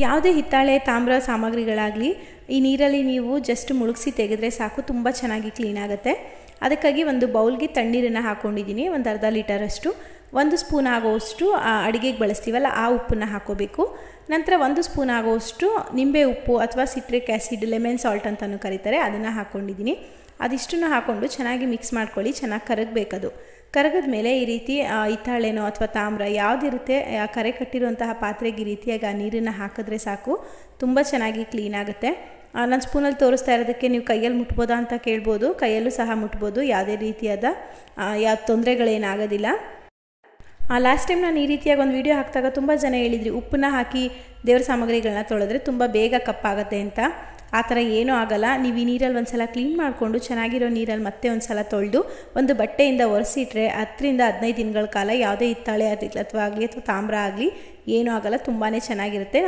ಯಾವುದೇ ಹಿತ್ತಾಳೆ ತಾಮ್ರ ಸಾಮಗ್ರಿಗಳಾಗಲಿ ಈ ನೀರಲ್ಲಿ ನೀವು ಜಸ್ಟ್ ಮುಳುಗಿಸಿ ತೆಗೆದ್ರೆ ಸಾಕು, ತುಂಬ ಚೆನ್ನಾಗಿ ಕ್ಲೀನ್ ಆಗುತ್ತೆ. ಅದಕ್ಕಾಗಿ ಒಂದು ಬೌಲ್ಗೆ ತಣ್ಣೀರನ್ನು ಹಾಕ್ಕೊಂಡಿದ್ದೀನಿ, ಒಂದು ಅರ್ಧ ಲೀಟರಷ್ಟು. 1 ಸ್ಪೂನ್ ಆಗೋಷ್ಟು ಅಡುಗೆಗೆ ಬಳಸ್ತೀವಲ್ಲ ಆ ಉಪ್ಪನ್ನು ಹಾಕ್ಕೋಬೇಕು. ನಂತರ 1 ಸ್ಪೂನ್ ಆಗೋಷ್ಟು ನಿಂಬೆ ಉಪ್ಪು ಅಥವಾ ಸಿಟ್ರಿಕ್ ಆ್ಯಸಿಡ್, ಲೆಮನ್ ಸಾಲ್ಟ್ ಅಂತಲೂ ಕರೀತಾರೆ, ಅದನ್ನು ಹಾಕ್ಕೊಂಡಿದ್ದೀನಿ. ಅದಿಷ್ಟನ್ನು ಹಾಕ್ಕೊಂಡು ಚೆನ್ನಾಗಿ ಮಿಕ್ಸ್ ಮಾಡ್ಕೊಳ್ಳಿ. ಚೆನ್ನಾಗಿ ಕರಗಬೇಕದು. ಕರಗದ ಮೇಲೆ ಈ ರೀತಿ ಹಿತ್ತಾಳೆನೋ ಅಥವಾ ತಾಮ್ರ ಯಾವುದಿರುತ್ತೆ ಕರೆ ಕಟ್ಟಿರುವಂತಹ ಪಾತ್ರೆಗೆ ಈ ರೀತಿಯಾಗಿ ಆ ನೀರನ್ನು ಹಾಕಿದ್ರೆ ಸಾಕು, ತುಂಬ ಚೆನ್ನಾಗಿ ಕ್ಲೀನ್ ಆಗುತ್ತೆ. ನಾನು ಸ್ಪೂನಲ್ಲಿ ತೋರಿಸ್ತಾ ಇರೋದಕ್ಕೆ ನೀವು ಕೈಯಲ್ಲಿ ಮುಟ್ಬೋದಾ ಅಂತ ಕೇಳ್ಬೋದು. ಕೈಯಲ್ಲೂ ಸಹ ಮುಟ್ಬೋದು, ಯಾವುದೇ ರೀತಿಯಾದ ಯಾವ ತೊಂದರೆಗಳೇನಾಗೋದಿಲ್ಲ. ಲಾಸ್ಟ್ ಟೈಮ್ ನಾನು ಈ ರೀತಿಯಾಗಿ ಒಂದು ವಿಡಿಯೋ ಹಾಕಿದಾಗ ತುಂಬ ಜನ ಹೇಳಿದ್ರಿ ಉಪ್ಪನ್ನ ಹಾಕಿ ದೇವ್ರ ಸಾಮಗ್ರಿಗಳನ್ನ ತೊಳೆದ್ರೆ ತುಂಬ ಬೇಗ ಕಪ್ಪಾಗುತ್ತೆ ಅಂತ. ಆ ಥರ ಏನೂ ಆಗೋಲ್ಲ. ನೀವು ಈ ನೀರಲ್ಲಿ ಒಂದು ಸಲ ಕ್ಲೀನ್ ಮಾಡಿಕೊಂಡು ಚೆನ್ನಾಗಿರೋ ನೀರಲ್ಲಿ ಮತ್ತೆ ಒಂದು ಸಲ ತೊಳೆದು ಒಂದು ಬಟ್ಟೆಯಿಂದ ಒರೆಸಿಟ್ರೆ 10 ರಿಂದ 15 ದಿನಗಳ ಕಾಲ ಯಾವುದೇ ಹಿತ್ತಾಳೆ ಅಥವಾ ತಾಮ್ರ ಆಗಲಿ ಏನೂ ಆಗೋಲ್ಲ, ತುಂಬಾ ಚೆನ್ನಾಗಿರುತ್ತೆ.